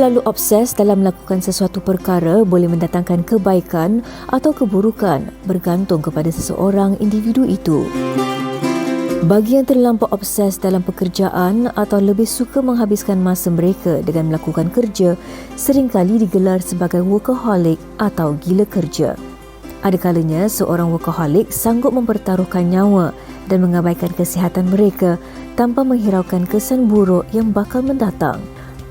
Terlalu obses dalam melakukan sesuatu perkara boleh mendatangkan kebaikan atau keburukan bergantung kepada seseorang individu itu. Bagi yang terlampau obses dalam pekerjaan atau lebih suka menghabiskan masa mereka dengan melakukan kerja, seringkali digelar sebagai workaholic atau gila kerja. Ada kalanya seorang workaholic sanggup mempertaruhkan nyawa dan mengabaikan kesihatan mereka tanpa menghiraukan kesan buruk yang bakal mendatang.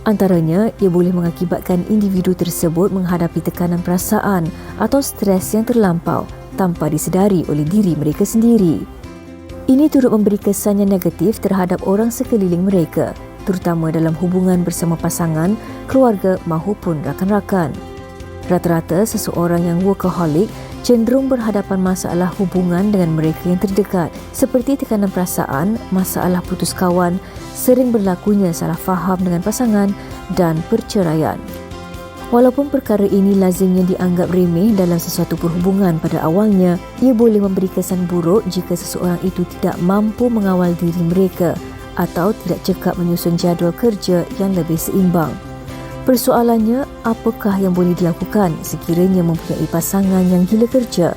Antaranya, ia boleh mengakibatkan individu tersebut menghadapi tekanan perasaan atau stres yang terlampau tanpa disedari oleh diri mereka sendiri. Ini turut memberi kesan yang negatif terhadap orang sekeliling mereka, terutama dalam hubungan bersama pasangan, keluarga maupun rakan-rakan. Rata-rata seseorang yang workaholic cenderung berhadapan masalah hubungan dengan mereka yang terdekat seperti tekanan perasaan, masalah putus kawan, sering berlakunya salah faham dengan pasangan dan perceraian. Walaupun perkara ini lazimnya dianggap remeh dalam sesuatu perhubungan pada awalnya, ia boleh memberi kesan buruk jika seseorang itu tidak mampu mengawal diri mereka atau tidak cekap menyusun jadual kerja yang lebih seimbang. Persoalannya, apakah yang boleh dilakukan sekiranya mempunyai pasangan yang gila kerja?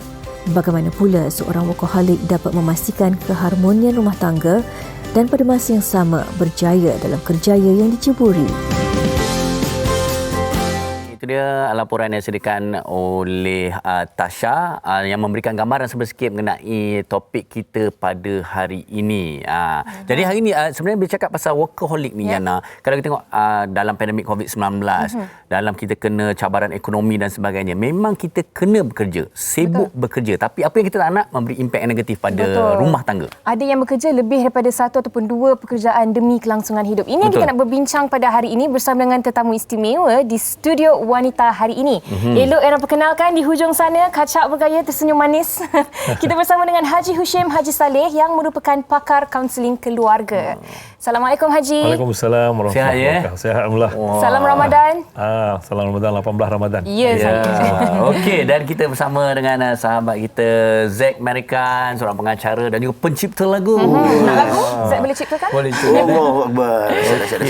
Bagaimana pula seorang workaholic dapat memastikan keharmonian rumah tangga dan pada masa yang sama berjaya dalam kerjaya yang diceburi? Itu dia laporan yang disediakan oleh Tasha yang memberikan gambaran sedikit mengenai topik kita pada hari ini. Jadi hari ini sebenarnya bercakap pasal workaholic ni, Yana. Kalau kita tengok dalam pandemik COVID-19, dalam kita kena cabaran ekonomi dan sebagainya, memang kita kena bekerja, sibuk bekerja. Tapi apa yang kita tak nak memberi impak yang negatif pada rumah tangga. Ada yang bekerja lebih daripada satu ataupun dua pekerjaan demi kelangsungan hidup. Ini yang kita nak berbincang pada hari ini bersama dengan tetamu istimewa di studio wanita hari ini. Elok yang perkenalkan di hujung sana, kacak bergaya tersenyum manis. Kita bersama dengan Haji Hushim Haji Saleh yang merupakan pakar kaunseling keluarga. Assalamualaikum Haji. Waalaikumsalam warahmatullahi wabarakatuh. Sihat alhamdulillah. Salam Ramadan. Salam Ramadan 18 Ramadan. Ya, Okey, dan kita bersama dengan sahabat kita Zack American, seorang pengacara dan juga pencipta lagu. Nak lagu? Zack boleh ciptakan? Boleh ciptakan. Allahu Akbar.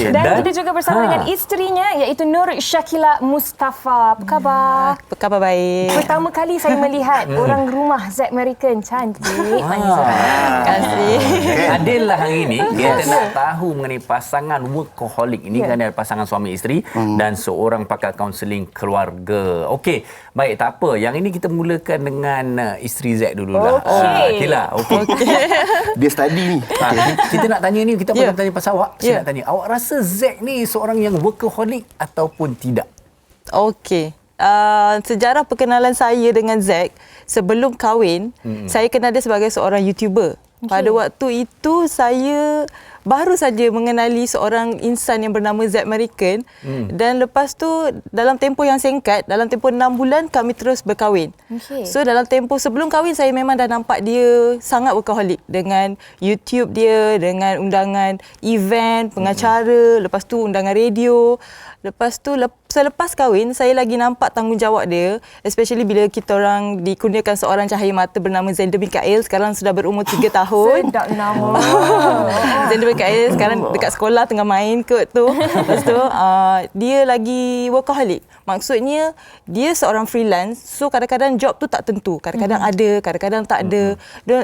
Dan kita juga bersama dengan isterinya iaitu Nur Syakila Mustafa. Apa khabar? Apa khabar baik. Pertama kali saya melihat orang rumah Zack American cantik. Manis. Terima kasih. Adillah hari ini kita nak tahu mengenai pasangan workaholic ini, kerana ada pasangan suami isteri dan seorang pakar kaunseling keluarga. Okey, baik, tak apa. Yang ini kita mulakan dengan isteri Zack dululah. Okeylah. Okey. Dia study ni. Kita nak tanya ni, kita bukan tanya pasal awak. Saya nak tanya, awak rasa Zack ni seorang yang workaholic ataupun tidak? Okey. Sejarah perkenalan saya dengan Zack, sebelum kahwin, saya kenal dia sebagai seorang YouTuber. Pada waktu itu saya baru saja mengenali seorang insan yang bernama Zack American, dan lepas tu dalam tempoh yang singkat, dalam tempoh 6 bulan kami terus berkahwin. So dalam tempoh sebelum kahwin saya memang dah nampak dia sangat workaholic dengan YouTube dia, dengan undangan event, pengacara, lepas tu undangan radio. Lepas tu selepas kahwin saya lagi nampak tanggungjawab dia, especially bila kita orang dikurniakan seorang cahaya mata bernama Zender Mikael, sekarang sudah berumur 3 tahun. Sedap nama. Zender Mikael sekarang dekat sekolah tengah main kot tu. Lepas tu dia lagi workaholic. Maksudnya dia seorang freelance, so kadang-kadang job tu tak tentu. Kadang-kadang ada, kadang-kadang tak ada.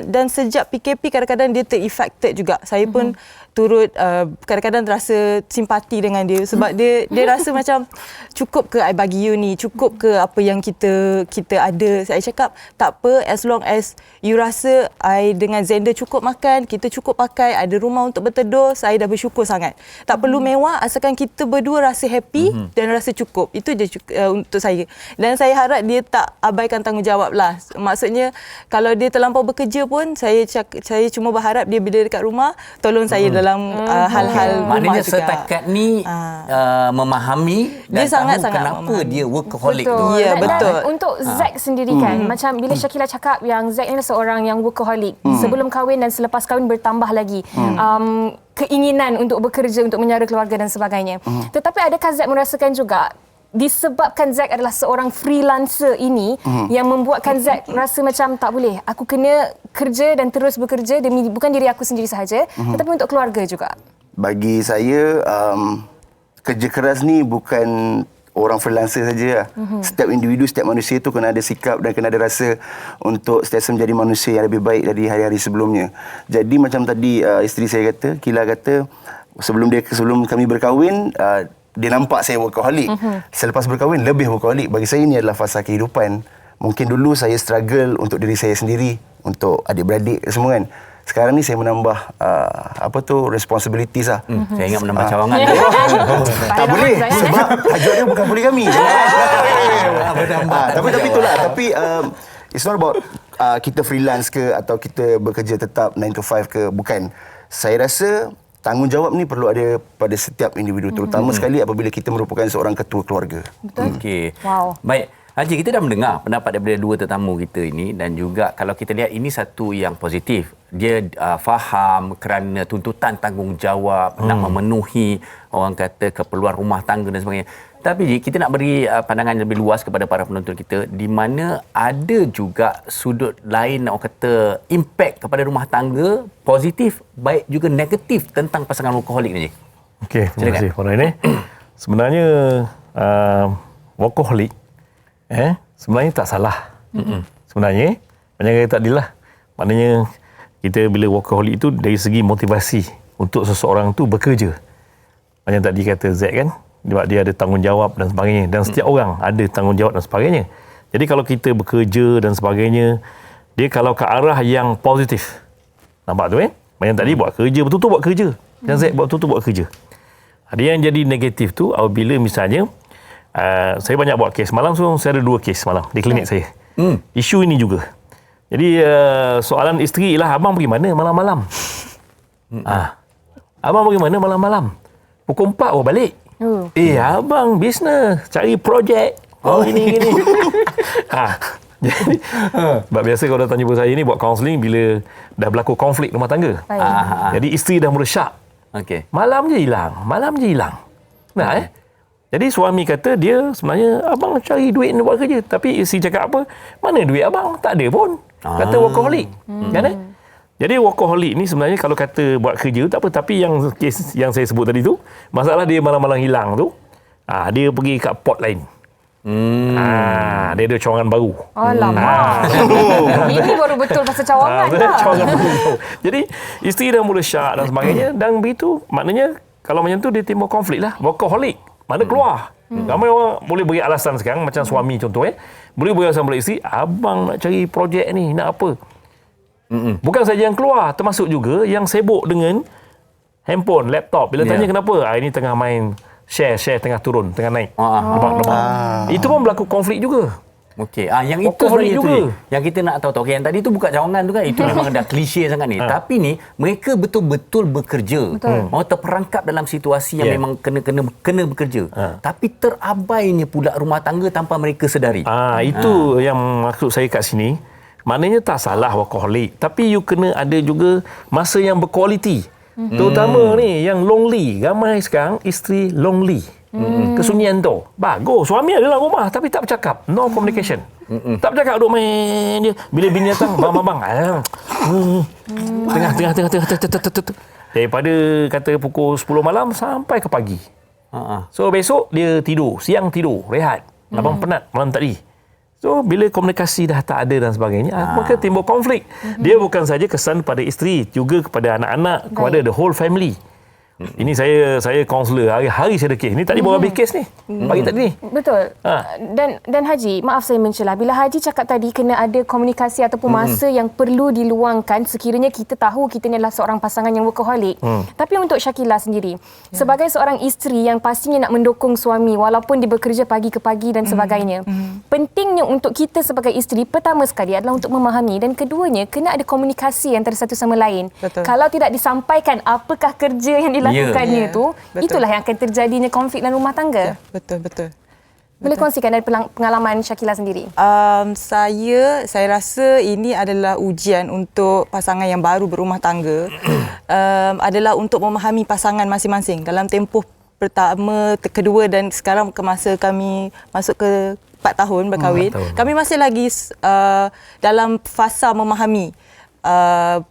Dan sejak PKP kadang-kadang dia ter-affected juga. Saya pun turut kadang-kadang terasa simpati dengan dia sebab dia rasa macam cukup ke I bagi you ni, cukup ke apa yang kita ada. Saya cakap tak apa, as long as you rasa I dengan Zender cukup makan, kita cukup pakai, ada rumah untuk berteduh, saya dah bersyukur sangat. Tak perlu mewah, asalkan kita berdua rasa happy dan rasa cukup. Itu je untuk saya. Dan saya harap dia tak abaikan tanggungjawab lah. Maksudnya kalau dia terlampau bekerja pun saya cuma berharap dia bila dekat rumah tolong saya dalam hal-hal rumah maknanya juga. Setakat ni memahami dan dia sangat kenapa memahami. Dia workaholic tu. Ya, betul. Dan untuk Zack sendiri kan, macam bila Syakila cakap yang Zack ni seorang yang workaholic, sebelum kahwin dan selepas kahwin bertambah lagi. Keinginan untuk bekerja, untuk menyara keluarga dan sebagainya. Tetapi adakah Zack merasakan juga disebabkan Zack adalah seorang freelancer ini yang membuatkan Zack rasa macam tak boleh, aku kena kerja dan terus bekerja demi bukan diri aku sendiri sahaja, tetapi untuk keluarga juga? Bagi saya, kerja keras ni bukan orang freelancer saja lah. Setiap individu, setiap manusia tu kena ada sikap dan kena ada rasa untuk sentiasa menjadi manusia yang lebih baik dari hari-hari sebelumnya. Jadi macam tadi isteri saya kata, Kila kata, sebelum kami berkahwin, dia nampak saya workaholic. Selepas berkahwin, lebih workaholic. Bagi saya ini adalah fasa kehidupan. Mungkin dulu saya struggle untuk diri saya sendiri, untuk adik-beradik semua kan. Sekarang ni saya menambah responsibilities lah. Saya ingat menambah cawangan. Tak boleh sebab tajuknya bukan poligami. Tapi itulah. Tapi it's not about kita freelance ke atau kita bekerja tetap 9 to 5 ke, bukan. Saya rasa tanggungjawab ni perlu ada pada setiap individu, terutama sekali apabila kita merupakan seorang ketua keluarga. Betul. Okey. Wow. Baik. Haji, kita dah mendengar pendapat daripada dua tetamu kita ini dan juga kalau kita lihat ini satu yang positif. Dia faham kerana tuntutan tanggungjawab nak memenuhi orang kata keperluan rumah tangga dan sebagainya. Tapi kita nak beri pandangan lebih luas kepada para penonton kita di mana ada juga sudut lain orang kata impak kepada rumah tangga positif baik juga negatif tentang pasangan workaholic ni. Okey, terima kasih Puan ini. Sebenarnya workaholic sebenarnya tak salah. Sebenarnya macam kata tadi lah. Maknanya kita bila workaholic itu dari segi motivasi untuk seseorang tu bekerja. Macam tadi kata Z kan, dia ada tanggungjawab dan sebagainya dan setiap orang ada tanggungjawab dan sebagainya. Jadi kalau kita bekerja dan sebagainya, dia kalau ke arah yang positif. Nampak tu Macam tadi buat kerja, betul-betul buat kerja. Dan Z betul-betul buat kerja. Ada yang jadi negatif tu apabila misalnya saya banyak buat kes malam, so saya ada 2 kes malam di klinik saya. Isu ini juga. Jadi soalan isteri ialah, abang pergi mana malam-malam? Abang pergi mana malam-malam? Pukul 4 baru balik. Abang bisnes, cari projek. Gini. Jadi, sebab biasa kalau datang jumpa saya ni buat kaunseling bila dah berlaku konflik rumah tangga. Jadi isteri dah mula syak. Malam je hilang. Nah, jadi suami kata dia sebenarnya abang cari duit nak buat kerja. Tapi isteri cakap apa? Mana duit abang? Tak ada pun. Kata workaholic. Kan? Jadi workaholic ni sebenarnya kalau kata buat kerja tak apa. Tapi yang kes yang saya sebut tadi tu, masalah dia malam-malam hilang tu, dia pergi kat port lain. Dia ada cawangan baru. Alamak. Ini baru betul pasal cawangan lah. Cawangan baru. Jadi isteri dah mula syak dan sebagainya. Dan begitu maknanya kalau macam tu dia timbul konflik lah. Workaholic. Mana keluar? Ramai orang boleh beri alasan sekarang macam suami contoh boleh beri alasan pada isteri, abang nak cari projek ni, nak apa? Bukan saja yang keluar, termasuk juga yang sibuk dengan handphone, laptop. Bila tanya kenapa? Ini tengah main share tengah turun, tengah naik. Itu pun berlaku konflik juga. Okey, yang itu sebenarnya juga. Yang kita nak tahu. Okey, yang tadi tu bukan cawangan tu kan. Itu memang dah klise sangat ni. Tapi ni mereka betul-betul bekerja. Orang terperangkap dalam situasi yang memang kena bekerja. Tapi terabainya pula rumah tangga tanpa mereka sedari. Itu yang maksud saya kat sini. Maknanya tak salah workaholic, tapi you kena ada juga masa yang berkualiti. Terutama ni yang lonely. Ramai sekarang isteri lonely. Kesunyian tu. Bagus. Suami ada dalam rumah tapi tak bercakap. No communication. Tak bercakap, duk main dia. Bila bini datang, bang. Tengah. Daripada kata pukul 10 malam sampai ke pagi. So besok dia tidur. Siang tidur. Rehat. Abang penat malam tadi. So bila komunikasi dah tak ada dan sebagainya, maka timbul konflik. Dia bukan saja kesan pada isteri, juga kepada anak-anak, kepada the whole family. Ini saya kaunselor, hari-hari saya ada kes. Ini tadi baru habis kes ni. Pagi tadi ni. Betul. Dan Haji, maaf saya mencelah. Bila Haji cakap tadi kena ada komunikasi ataupun masa yang perlu diluangkan sekiranya kita tahu kita ni adalah seorang pasangan yang workaholic. Tapi untuk Shakila sendiri, sebagai seorang isteri yang pastinya nak mendukung suami walaupun dia bekerja pagi ke pagi dan sebagainya. Pentingnya untuk kita sebagai isteri pertama sekali adalah untuk memahami dan keduanya kena ada komunikasi antara satu sama lain. Betul. Kalau tidak disampaikan apakah kerja yang dilakukannya tu, itulah yang akan terjadinya konflik dalam rumah tangga. Betul. Boleh kongsikan dari pengalaman Shakila sendiri? Saya rasa ini adalah ujian untuk pasangan yang baru berumah tangga. Adalah untuk memahami pasangan masing-masing dalam tempoh pertama, kedua dan sekarang ke masa kami masuk ke 4 tahun berkahwin. Kami masih lagi dalam fasa memahami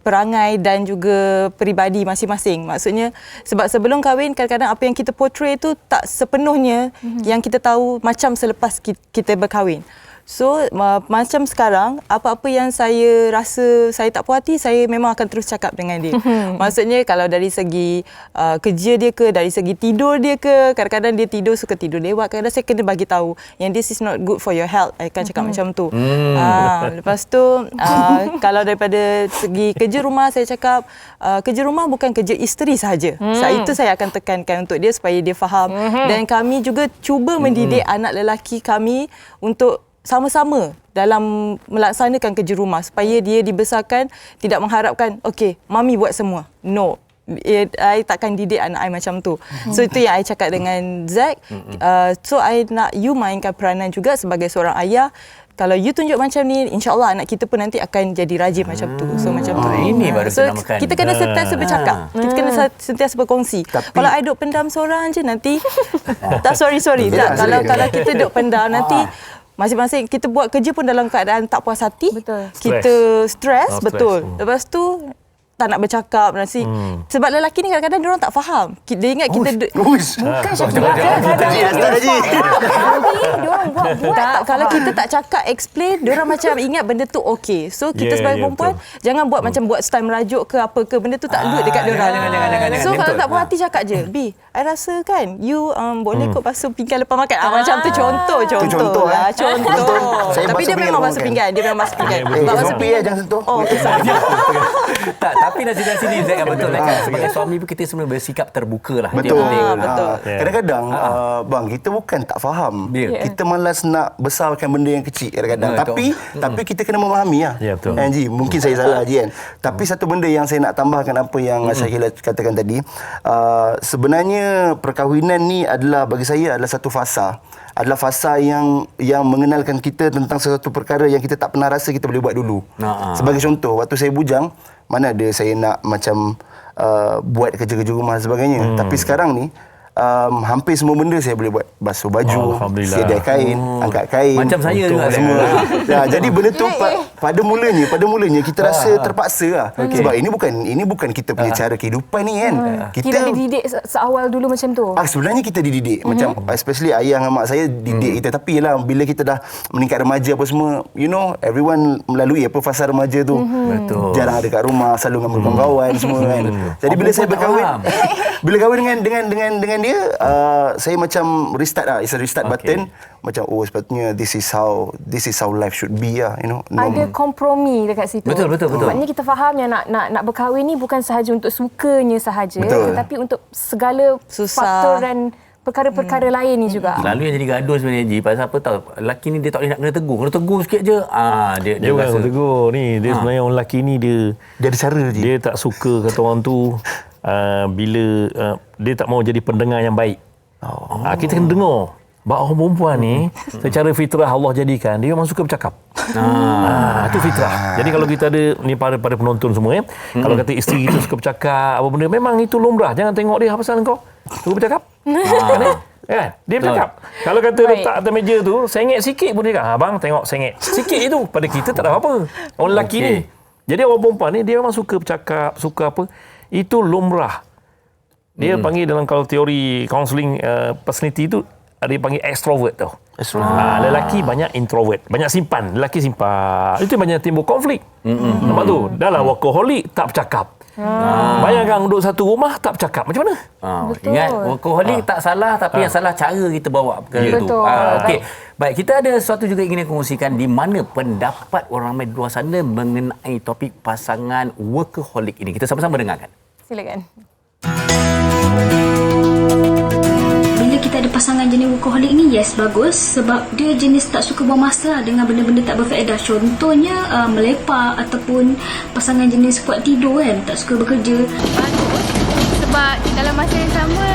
perangai dan juga peribadi masing-masing. Maksudnya sebab sebelum kahwin kadang-kadang apa yang kita portray tu tak sepenuhnya yang kita tahu macam selepas kita berkahwin. So macam sekarang, apa-apa yang saya rasa saya tak puas hati, saya memang akan terus cakap dengan dia. Maksudnya kalau dari segi kerja dia ke, dari segi tidur dia ke, kadang-kadang dia suka tidur lewat, kadang-kadang saya kena bagi tahu yang this is not good for your health. Saya akan cakap macam tu. Lepas tu kalau daripada segi kerja rumah, saya cakap kerja rumah bukan kerja isteri sahaja. Itu saya akan tekankan untuk dia supaya dia faham. Dan kami juga cuba mendidik anak lelaki kami untuk sama-sama dalam melaksanakan kerja rumah supaya dia dibesarkan tidak mengharapkan okey mami buat semua. No. I takkan didik anak I macam tu. So itu yang I cakap dengan Zack. So I nak you mainkan peranan juga sebagai seorang ayah. Kalau you tunjuk macam ni, insya-Allah anak kita pun nanti akan jadi rajin macam tu. So macam tu. Ini baru so, dinamakan. kita kena sentiasa bercakap. Kita kena sentiasa berkongsi. Kalau I duk pendam seorang je nanti sorry. Tak, kalau kita duk pendam nanti masing-masing kita buat kerja pun dalam keadaan tak puas hati. Betul. Kita stres, betul. Stress. Lepas tu tak nak bercakap nasi. Sebab lelaki ni kadang-kadang diorang tak faham. Dia ingat kita Bukan Syakila. Diorang buat tak, kalau kita tak cakap explain, diorang macam ingat benda tu okey. So kita sebagai perempuan jangan buat macam buat style merajuk ke apa ke, benda tu tak load dekat diorang. Jangan. So kalau tak puas hati cakap je, B, I rasa kan you boleh kot basuh pinggan lepas makan. Macam tu contoh. contoh, Contoh. Saya Tapi basuh dia pinggan memang lepas basuh makan. pinggan. Dia memang basuh pinggan. Basuh pinggan jangan sentuh. Oh, okey. Tak, tapi nasi ni Zack yang betul kan. Sebagai suami pun kita sebenarnya bersikap terbuka lah. Betul. Betul. Kadang-kadang bang, kita bukan tak faham. Kita malas nak besarkan benda yang kecil kadang-kadang. Tapi kita kena memahami lah. Ya, betul. Haji, mungkin saya salah Haji kan. Tapi satu benda yang saya nak tambahkan apa yang Syakila katakan tadi, sebenarnya perkahwinan ni adalah bagi saya adalah satu fasa. Adalah fasa yang mengenalkan kita tentang sesuatu perkara yang kita tak pernah rasa kita boleh buat dulu. Sebagai contoh, waktu saya bujang, mana ada saya nak macam buat kerja-kerja rumah dan sebagainya. Tapi sekarang ni hampir semua benda saya boleh buat. Basuh baju, sedai kain, angkat kain. Macam saya juga semua. Jadi benda tu pada mulanya kita rasa terpaksa lah. Sebab ini bukan kita punya cara kehidupan ni kan. Kita dididik seawal dulu macam tu. Sebenarnya kita dididik macam especially ayah dan mak saya didik kita, tapi yalah bila kita dah meningkat remaja apa semua, you know, everyone melalui fasa remaja tu. Betul. Jarang ada kat rumah, selalu dengan kawan-kawan semua kan. Jadi bila saya berkahwin, bila kahwin dengan dia, saya macam restart lah. It's a restart button. Macam sepatutnya this is how life should be lah, you know. Ada kompromi dekat situ. Betul. Maknanya kita faham yang nak berkahwin ni bukan sahaja untuk sukanya sahaja, tetapi untuk segala faktor dan perkara-perkara lain ni juga. Lalu yang jadi gaduh sebenarnya Ji, pasal apa tahu, lelaki ni dia tak boleh nak kena tegur. Kena tegur sikit je, dia bukan rasa tegur ni. Dia sebenarnya orang lelaki ni dia ada cara je. Dia tak suka kata orang tu bila dia tak mau jadi pendengar yang baik. Kita kena dengar. Sebab orang perempuan ni secara fitrah Allah jadikan dia memang suka bercakap. Itu fitrah. Jadi kalau kita ada ni para penonton semua kalau kata isteri kita suka bercakap apa benda, memang itu lumrah. Jangan tengok dia apa pasal kau suka bercakap. Kan? Dia bercakap. Kalau kata letak atas meja tu sengit sikit pun dia kata, abang tengok sengit sikit itu. Pada kita tak ada apa-apa. Orang lelaki ni. Jadi orang perempuan ni dia memang suka bercakap, suka apa. Itu lumrah. Dia panggil dalam kalau teori counselling personality tu ada yang panggil extrovert tau. Lelaki banyak introvert, banyak simpan. Lelaki simpan. Itu banyak timbul konflik. Nampak tu? Dah lah workaholic, tak bercakap. Bayangkan duduk satu rumah, tak bercakap. Macam mana? Ingat, workaholic tak salah, tapi yang salah cara kita bawa perkara tu. Okey. Baik, kita ada sesuatu juga ingin kongsikan di mana pendapat orang ramai di luar sana mengenai topik pasangan workaholic ini. Kita sama-sama dengarkan. Silakan. Bila kita ada pasangan jenis workaholic ni, yes, bagus. Sebab dia jenis tak suka buang masa dengan benda-benda tak berfaedah. Contohnya melepak ataupun pasangan jenis kuat tidur kan, tak suka bekerja. Bagus sebab dalam masa yang sama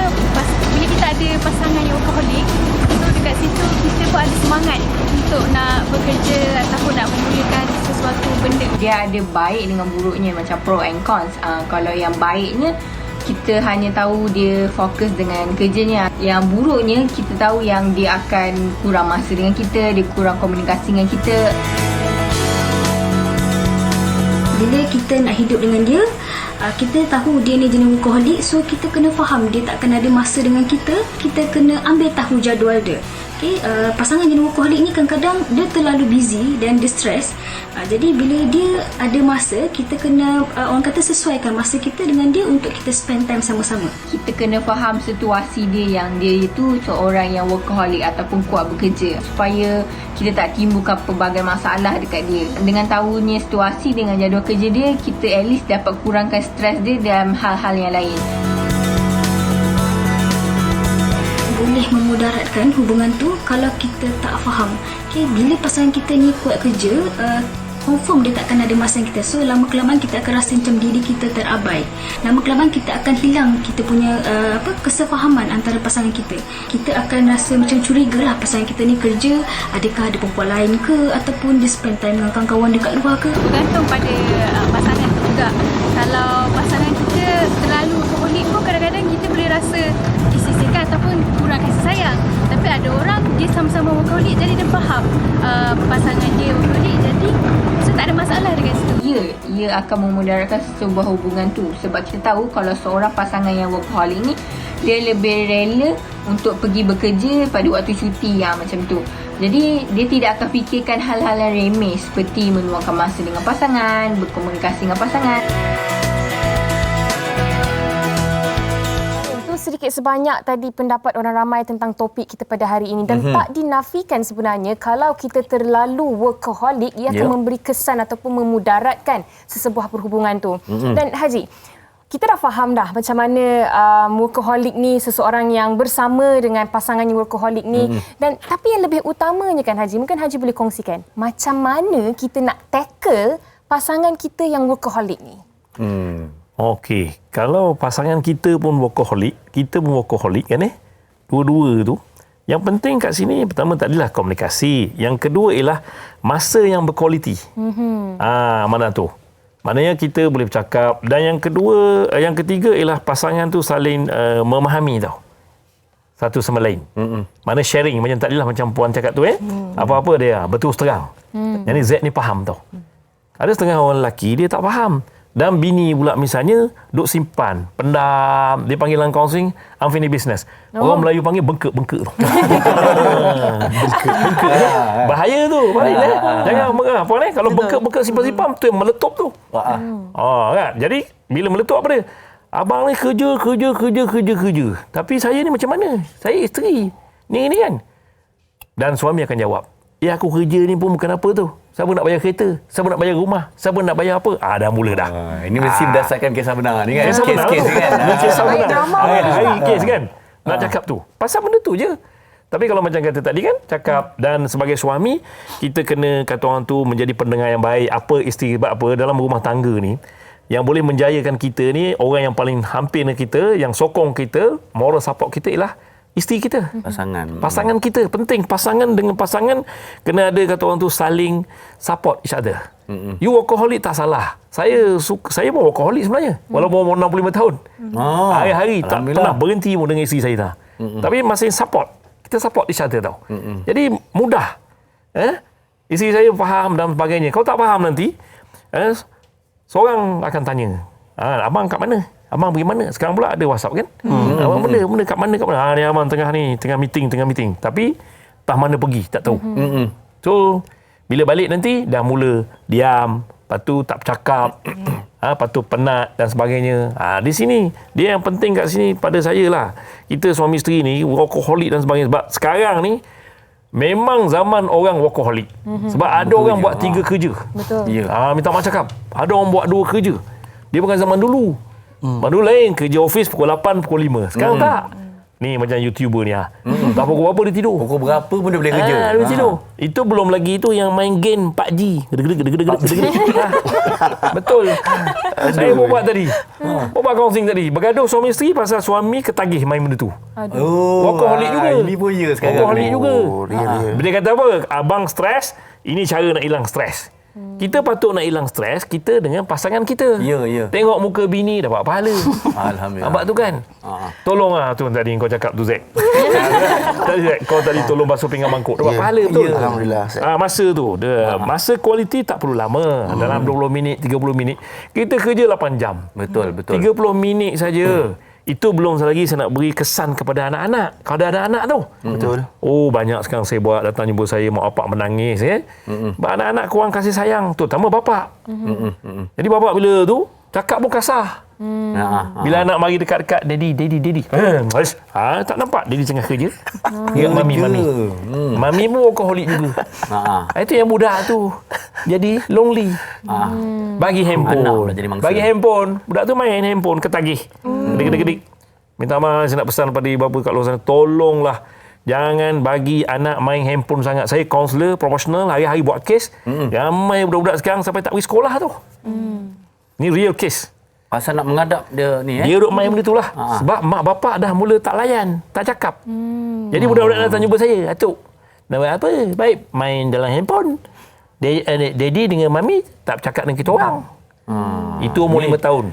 bila kita ada pasangan yang workaholic, so dekat situ kita pun ada semangat untuk nak bekerja ataupun nak memulakan sesuatu benda. Dia ada baik dengan buruknya, macam pro and cons. Kalau yang baiknya kita hanya tahu dia fokus dengan kerjanya. Yang buruknya kita tahu yang dia akan kurang masa dengan kita, dia kurang komunikasi dengan kita. Bila kita nak hidup dengan dia, kita tahu dia ni jenis workaholic, so kita kena faham dia takkan ada masa dengan kita. Kita kena ambil tahu jadual dia. Okay, pasangan jenis workaholic ni kadang-kadang dia terlalu busy dan dia stres. Jadi bila dia ada masa, kita kena orang kata sesuaikan masa kita dengan dia untuk kita spend time sama-sama. Kita kena faham situasi dia yang dia itu seorang yang workaholic ataupun kuat bekerja, supaya kita tak timbulkan pelbagai masalah dekat dia. Dengan tahunya situasi dengan jadual kerja dia, kita at least dapat kurangkan stres dia dalam hal-hal yang lain. Boleh memudaratkan hubungan tu kalau kita tak faham. Okay, bila pasangan kita ni kuat kerja, confirm dia takkan ada masa kita. So lama-kelamaan kita akan rasa macam diri kita terabai. Lama-kelamaan kita akan hilang kita punya kesefahaman antara pasangan kita. Kita akan rasa macam curiga lah pasangan kita ni kerja, adakah ada perempuan lain ke, ataupun dia spend time dengan kawan-kawan dekat luar ke. Bergantung pada pasangan tu juga. Kalau pasangan kita terlalu workaholic pun kadang-kadang kita boleh rasa disisihkan ataupun kurang kasih sayang. Tapi ada orang dia sama-sama workaholic, jadi dia faham pasangan dia workaholic, jadi tak ada masalah dekat situ. Ia akan memudaratkan sebuah hubungan tu. Sebab kita tahu kalau seorang pasangan yang workaholic ni, dia lebih rela untuk pergi bekerja pada waktu cuti macam tu. Jadi dia tidak akan fikirkan hal-hal yang remeh seperti meluangkan masa dengan pasangan, berkomunikasi dengan pasangan. Sedikit sebanyak tadi pendapat orang ramai tentang topik kita pada hari ini, dan tak dinafikan sebenarnya kalau kita terlalu workaholic ia akan memberi kesan ataupun memudaratkan sesebuah perhubungan tu. Dan Haji, kita dah faham dah macam mana workaholic ni, seseorang yang bersama dengan pasangannya workaholic ni, dan tapi yang lebih utamanya kan Haji, mungkin Haji boleh kongsikan macam mana kita nak tackle pasangan kita yang workaholic ni. Okey, kalau pasangan kita pun workaholic, kita pun workaholic kan dua-dua tu. Yang penting kat sini pertama tadilah komunikasi. Yang kedua ialah masa yang berkualiti. Mana tu? Maknanya kita boleh bercakap. Dan yang kedua, yang ketiga ialah pasangan tu saling memahami tau. Satu sama lain. Mana sharing macam tadilah macam puan cakap tu apa-apa dia betul terang. Yang ni Z ni faham tau. Ada setengah orang lelaki dia tak faham. Dan bini pula misalnya duk simpan, pendam, dia panggil dalam counselling unfinished business. Orang Melayu panggil bengkak-bengkak tu. Bengkak. Bahaya tu. Jangan puan kalau bengkak-bengkak simpan-simpan tu yang meletup tu. Kan? Jadi bila meletup apa dia? Abang ni kerja. Tapi saya ni macam mana? Saya isteri. Ni kan. Dan suami akan jawab, aku kerja ni pun bukan apa tu. Siapa nak bayar kereta? Siapa nak bayar rumah? Siapa nak bayar apa? Dah mula dah. Ini mesti berdasarkan kisah benar ni kan? Kisah benar kes kan? Kisah benar. Hari kes kan? Nak cakap tu. Pasal benda tu je. Tapi kalau macam kata tadi kan, cakap dan sebagai suami, kita kena kata orang tu menjadi pendengar yang baik. Apa isteri sebab apa dalam rumah tangga ni. Yang boleh menjayakan kita ni, orang yang paling hampir dengan kita, yang sokong kita, moral support kita ialah isteri kita. Pasangan kita. Penting. Pasangan dengan pasangan kena ada kata orang tu saling support each other. You workaholic tak salah. Saya pun workaholic sebenarnya. Walaupun umur 65 tahun. Hari-hari tak pernah berhenti pun dengan isteri saya dah. Tapi masih support. Kita support each other tau. Jadi mudah. Isteri saya faham dan sebagainya. Kalau tak faham nanti, seorang akan tanya, abang kat mana? Abang pergi mana? Sekarang pula ada WhatsApp kan? Abang benda kat mana? Ni abang tengah meeting. Tapi entah mana pergi, tak tahu. So, bila balik nanti dah mula diam, lepas tu tak bercakap, lepas tu penat dan sebagainya. Di sini, dia yang penting kat sini pada saya lah. Kita suami isteri ni, workaholic dan sebagainya. Sebab sekarang ni, memang zaman orang workaholic. Sebab ada orang buat 3 kerja. Betul. Minta maaf cakap. Ada orang buat 2 kerja. Dia bukan zaman dulu. Dulu lain kerja office pukul 8, pukul 5. Sekarang tak. Ni macam YouTuber ni. Tak pukul berapa dia tidur. Pukul berapa pun dia boleh kerja. Dia tidur. Itu belum lagi itu yang main game PUBG. Betul. Saya buat tadi. Buat counselling tadi. Bergaduh suami isteri pasal suami ketagih main benda tu. Workaholic juga. Ini pun ya sekarang. Workaholic juga. Dia kata apa? Abang stres, ini cara nak hilang stres. Kita patut nak hilang stres kita dengan pasangan kita. Ya. Tengok muka bini dapat pahala. Alhamdulillah. Nampak tu kan? Tolonglah tu tadi kau cakap tu Zack. Tadi Zack, kau tadi tolong basuh pinggan mangkuk. Dapat pahala betul. Alhamdulillah. Masa tu, masa kualiti tak perlu lama. Dalam 20 minit, 30 minit. Kita kerja 8 jam. Betul. 30 minit saja. Itu belum lagi saya nak beri kesan kepada anak-anak. Kalau ada anak tu. Betul. Oh, banyak sekarang saya buat datang jumpa saya, mak bapak menangis. Anak-anak kurang kasih sayang. Terutama bapak. Jadi bapak bila tu, cakap pun kasar. Bila anak mari dekat-dekat, daddy. Tak nampak daddy tengah kerja. Ingat mami. Mami pun workaholic juga. Itu yang budak tu. Jadi lonely. Bagi handphone. Bagi handphone. Budak tu main handphone ketagih. Gedik-gedik. Minta maaf, saya nak pesan pada ibu bapa kat luar sana, tolonglah jangan bagi anak main handphone sangat. Saya kaunselor profesional, hari-hari buat kes. Ramai budak-budak sekarang sampai tak pergi sekolah tu. Ni real case. Pasal nak mengadap dia ni Dia duduk main benda tu lah. Sebab mak bapak dah mula tak layan, tak cakap. Jadi budak-budak datang jumpa saya, Atuk, nak buat apa? Baik, main dalam handphone. Daddy dengan mami tak bercakap dengan kita orang. Itu umur 5 tahun.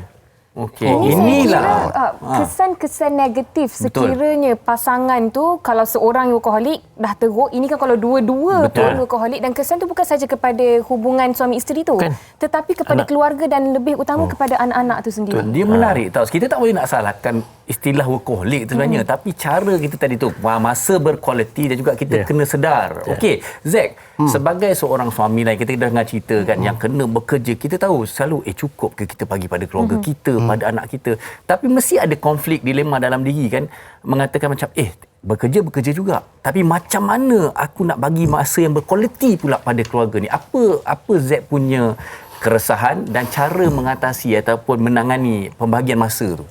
Okey. Inilah kesan-kesan negatif sekiranya pasangan tu, kalau seorang workaholic dah teruk, ini kan kalau dua-dua pun workaholic, dan kesan tu bukan saja kepada hubungan suami isteri tu, tetapi kepada keluarga dan lebih utama kepada anak-anak tu sendiri. Dia menarik tau. Kita tak boleh nak salahkan istilah workaholic tu sebenarnya, tapi cara kita tadi tu masa berkualiti dan juga kita kena sedar. Okey, Zack, sebagai seorang suami lain, kita dah dengar cerita kan yang kena bekerja, kita tahu selalu cukup ke kita bagi pada keluarga kita, pada anak kita, tapi mesti ada konflik dilema dalam diri kan, mengatakan macam bekerja juga, tapi macam mana aku nak bagi masa yang berkualiti pula pada keluarga ni? Apa Zack punya keresahan dan cara mengatasi ataupun menangani pembahagian masa tu?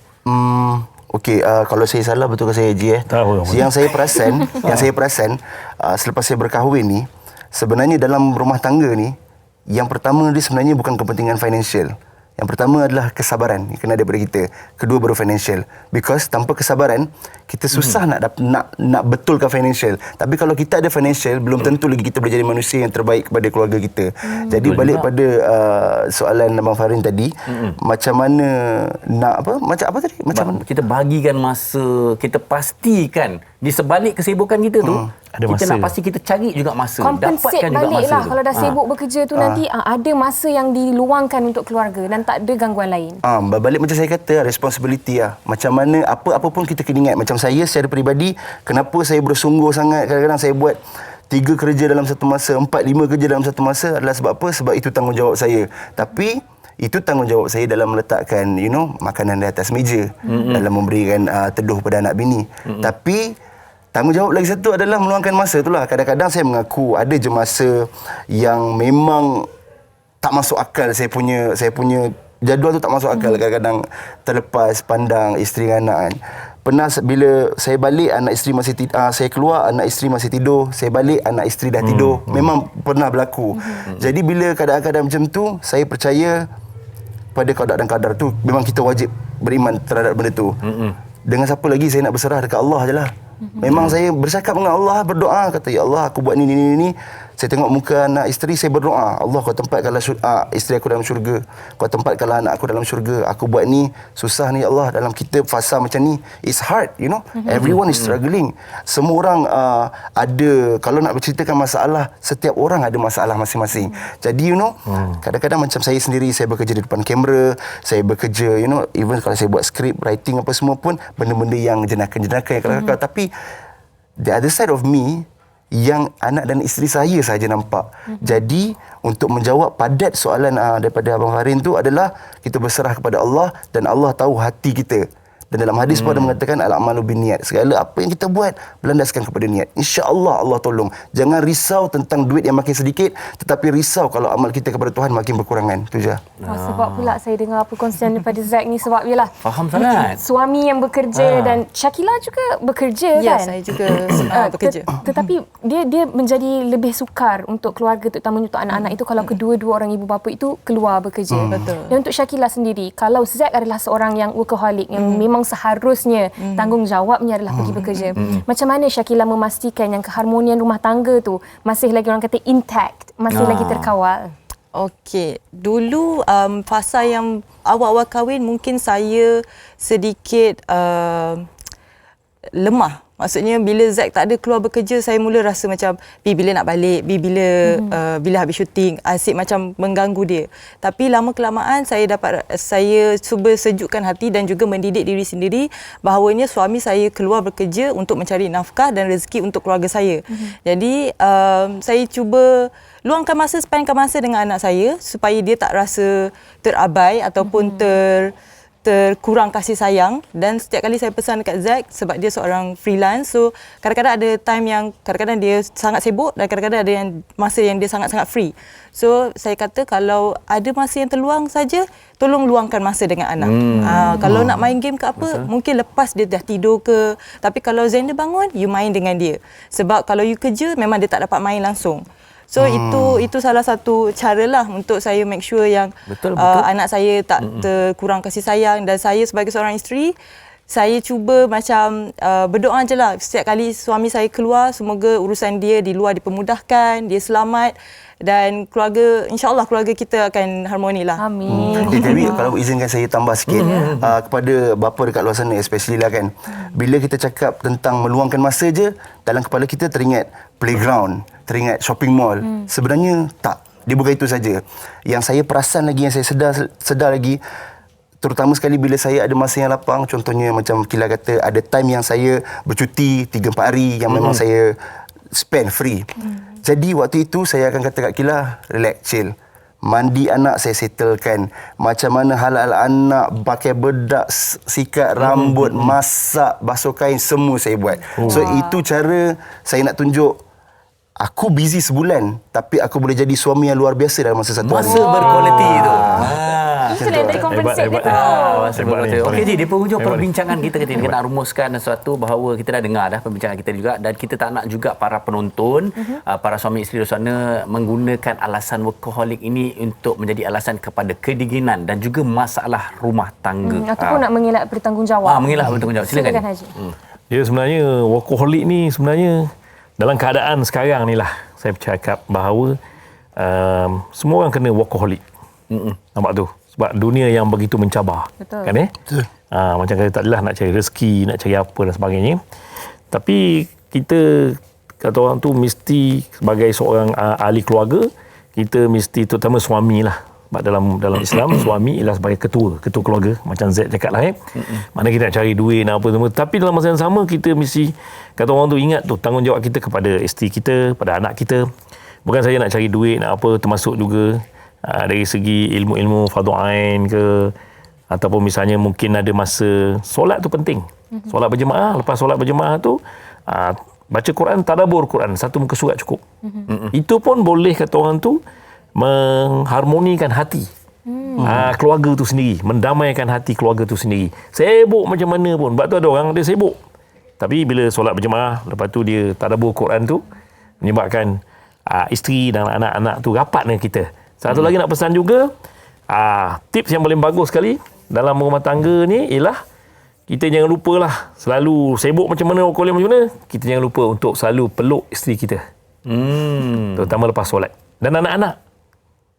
Okey, kalau saya salah betul ke saya Haji Yang saya perasan selepas saya berkahwin ni, sebenarnya dalam rumah tangga ni, yang pertama dia sebenarnya bukan kepentingan financial. Yang pertama adalah kesabaran yang kena ada daripada kita. Kedua baru financial. Because tanpa kesabaran, kita susah nak betulkan financial. Tapi kalau kita ada financial, belum tentu lagi kita boleh jadi manusia yang terbaik kepada keluarga kita. Jadi balik pada soalan Abang Farin tadi, macam mana nak macam apa tadi? Macam mana kita bagikan masa, kita pastikan di sebalik kesibukan kita tu, ada kita masa. nak pasti kita cari juga masa. Compensate Dapatkan juga balik masa lah tu. kalau dah sibuk bekerja tu nanti ada masa yang diluangkan untuk keluarga dan tak ada gangguan lain. Balik macam saya kata, responsibility lah. Macam mana, apa pun kita kena ingat. Macam saya secara peribadi, kenapa saya bersungguh sangat, kadang-kadang saya buat 3 kerja dalam satu masa, 4-5 kerja dalam satu masa adalah sebab apa? Sebab itu tanggungjawab saya. Tapi itu tanggungjawab saya dalam meletakkan makanan di atas meja, dalam memberikan teduh pada anak bini. Tapi tanggungjawab lagi satu adalah meluangkan masa itulah. Kadang-kadang saya mengaku ada je masa yang memang tak masuk akal, saya punya jadual tu tak masuk akal. Kadang-kadang terlepas pandang isteri dan anak kan. Pernah bila saya balik, anak isteri masih saya keluar, anak isteri masih tidur. Saya balik, anak isteri dah tidur. Memang pernah berlaku. Jadi bila keadaan-keadaan macam tu, saya percaya pada qada dan qadar tu, memang kita wajib beriman terhadap benda tu. Dengan siapa lagi saya nak berserah? Dekat Allah je lah. Memang saya bercakap dengan Allah, berdoa, kata ya Allah, aku buat ni. Saya tengok muka anak isteri, saya berdoa, Allah kau tempatkanlah isteri aku dalam syurga, kau tempatkanlah anak aku dalam syurga. Aku buat ni susah ni ya Allah, dalam kita fasa macam ni, it's hard, everyone is struggling. Semua orang ada, kalau nak berceritakan masalah, setiap orang ada masalah masing-masing. Jadi kadang-kadang macam saya sendiri, saya bekerja di depan kamera, saya bekerja even kalau saya buat script, writing apa semua pun, benda-benda yang jenaka-jenaka yang kelakar. Tapi the other side of me, yang anak dan isteri saya saja nampak. Jadi untuk menjawab padat soalan daripada Abang Farin tu adalah kita berserah kepada Allah, dan Allah tahu hati kita. Dan dalam hadis pun ada mengatakan al-amalu binniat. Segala apa yang kita buat berlandaskan kepada niat. Insya-Allah Allah tolong. Jangan risau tentang duit yang makin sedikit, tetapi risau kalau amal kita kepada Tuhan makin berkurangan. Itu je. Sebab pula saya dengar perkongsian daripada Zack ni, sebab yalah Faham sangat. suami yang bekerja dan Shakila juga bekerja Ya, kan. saya juga bekerja. Tetapi dia menjadi lebih sukar untuk keluarga, terutamanya untuk anak-anak itu kalau kedua-dua orang ibu bapa itu keluar bekerja. Betul. Dan untuk Shakila sendiri, kalau Zack adalah seorang yang workaholic yang memang seharusnya tanggungjawabnya adalah pergi bekerja. Macam mana Shakila memastikan yang keharmonian rumah tangga tu masih lagi orang kata intact, masih lagi terkawal? Okey, dulu fasa yang awal-awal kahwin mungkin saya sedikit lemah. Maksudnya bila Zack tak ada keluar bekerja, saya mula rasa macam bila nak balik, bila habis syuting, asyik macam mengganggu dia. Tapi lama kelamaan saya cuba sejukkan hati dan juga mendidik diri sendiri bahawanya suami saya keluar bekerja untuk mencari nafkah dan rezeki untuk keluarga saya. Jadi saya cuba spendkan masa dengan anak saya supaya dia tak rasa terabai ataupun terkurang kasih sayang. Dan setiap kali saya pesan dekat Zack, sebab dia seorang freelance, so kadang-kadang ada time yang kadang-kadang dia sangat sibuk dan kadang-kadang ada masa yang dia sangat-sangat free. So saya kata kalau ada masa yang terluang saja, tolong luangkan masa dengan anak. Kalau nak main game ke apa, mungkin lepas dia dah tidur ke, tapi kalau Zain dia bangun, you main dengan dia. Sebab kalau you kerja, memang dia tak dapat main langsung. So itu salah satu cara lah untuk saya make sure yang anak saya tak terkurang kasih sayang. Dan saya sebagai seorang isteri, saya cuba macam berdoa je lah setiap kali suami saya keluar, semoga urusan dia di luar dipermudahkan, dia selamat dan keluarga, insyaAllah keluarga kita akan harmoni lah. Amin. Tapi kalau izinkan saya tambah sikit kepada bapa dekat luar sana especially lah kan, bila kita cakap tentang meluangkan masa je, dalam kepala kita teringat playground, teringat shopping mall. Sebenarnya tak, dia bukan itu saja. Yang saya perasan lagi, yang saya sedar lagi, terutama sekali bila saya ada masa yang lapang, contohnya macam Kila kata, ada time yang saya bercuti 3-4 hari yang memang saya spend free. Jadi waktu itu saya akan kata kat Kila, relax, chill. Mandi anak saya settlekan. Macam mana halal anak, pakai bedak, sikat rambut, masak, basuh kain, semua saya buat. So itu cara saya nak tunjuk, aku busy sebulan, tapi aku boleh jadi suami yang luar biasa dalam masa 1 hari. Masa berkualiti tu. Itu yang tadi konsep dia tu. Okey Ji, di penghujung perbincangan kita nak rumuskan sesuatu bahawa kita dah dengar dah perbincangan kita juga, dan kita tak nak juga para penonton, para suami isteri di sana menggunakan alasan workaholic ini untuk menjadi alasan kepada kedinginan dan juga masalah rumah tangga. Ataupun nak mengelak bertanggungjawab. Mengelak bertanggungjawab. Silakan Haji. Dia sebenarnya workaholic ni sebenarnya dalam keadaan sekarang ni lah, saya bercakap bahawa semua orang kena workaholic. Nampak tu? Sebab dunia yang begitu mencabar. Betul. Kan macam kata tak adalah nak cari rezeki, nak cari apa dan sebagainya. Tapi kita, kata orang tu, mesti sebagai seorang ahli keluarga, kita mesti, terutama suami lah. Sebab dalam Islam, suami ialah sebagai ketua keluarga. Macam Zaid cakap lah. Mana kita nak cari duit dan apa semua. Tapi dalam masa yang sama, kita mesti, kata orang tu, ingat tu tanggungjawab kita kepada isteri kita, pada anak kita. Bukan saja nak cari duit, nak apa, termasuk juga dari segi ilmu-ilmu fardu ain ke, ataupun misalnya mungkin ada masa solat tu penting. Solat berjemaah, lepas solat berjemaah tu baca Quran, tadabbur Quran, satu muka surat cukup. Itu pun boleh, kata orang tu, mengharmonikan hati keluarga tu sendiri, mendamaikan hati keluarga tu sendiri. Sibuk macam mana pun, sebab tu ada orang dia sibuk, tapi bila solat berjemaah, lepas tu dia tadabbur Quran tu, menyebabkan isteri dan anak-anak tu rapat dengan kita. Satu lagi nak pesan juga, tips yang paling bagus sekali dalam rumah tangga ni ialah kita jangan lupalah, selalu sibuk macam mana, macam mana, kita jangan lupa untuk selalu peluk isteri kita. Terutama lepas solat. Dan anak-anak,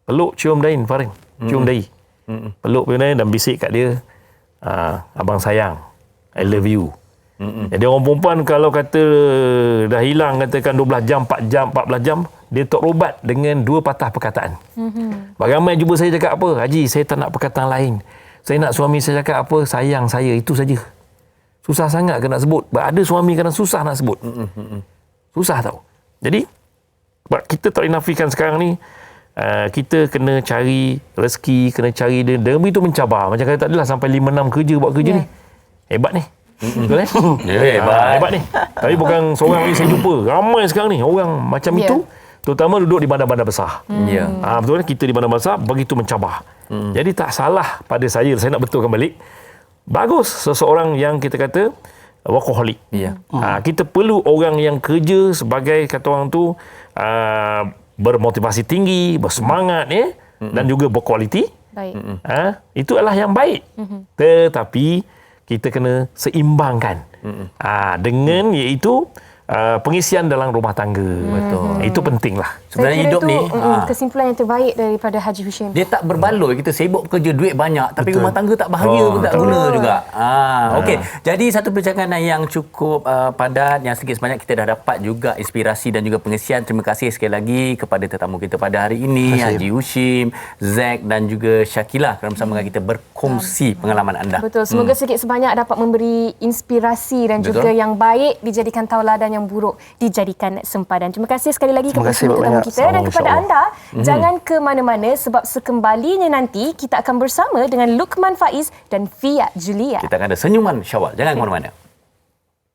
peluk, cium dahi, Farin. Cium dahi. Peluk dahi dan bisik kat dia, abang sayang, I love you. Jadi orang perempuan kalau kata dah hilang, katakan 12 jam, 4 jam, 14 jam, dia terobat dengan 2 patah perkataan. Ramai jumpa saya cakap apa, Haji, saya tak nak perkataan lain. Saya nak suami saya cakap apa, sayang saya, itu saja. Susah sangat ke nak sebut. Ada suami kadang susah nak sebut. Susah tau. Jadi kita tak nafikan sekarang ni, kita kena cari rezeki, kena cari dia. Dia begitu mencabar. Macam kata tak adalah sampai 5-6 kerja buat kerja ni. Hebat ni. Betul hebat ni. Tapi bukan seorang ni saya jumpa. Ramai sekarang ni orang macam itu. Terutama duduk di bandar-bandar besar. Betul kan? Kita di bandar besar begitu mencabar. Jadi tak salah pada saya nak betulkan balik. Bagus seseorang yang kita kata workaholic. Kita perlu orang yang kerja sebagai, kata orang tu, bermotivasi tinggi, bersemangat dan juga berkualiti. Itu adalah yang baik. Tetapi kita kena seimbangkan dengan iaitu pengisian dalam rumah tangga. Betul. Itu penting lah. Sebenarnya hidup itu, ni kesimpulan yang terbaik daripada Haji Hushim. dia tak berbaloi, kita sibuk bekerja, duit banyak tapi rumah tangga tak bahagia pun tak guna juga. Okey, jadi satu perbincangan yang cukup padat, yang sedikit sebanyak kita dah dapat juga inspirasi dan juga pengisian. Terima kasih sekali lagi kepada tetamu kita pada hari ini, Haji Hushim, Zack dan juga Syakila kerana bersama dengan kita berkongsi pengalaman anda. Betul, semoga sedikit sebanyak dapat memberi inspirasi dan juga yang baik dijadikan tauladan, yang buruk dijadikan sempadan. Terima kasih sekali lagi kepada tetamu kita dan kepada anda. Jangan ke mana-mana sebab sekembalinya nanti kita akan bersama dengan Luqman Faiz dan Fia Julia. Kita akan ada senyuman Syawal. Jangan ke mana-mana.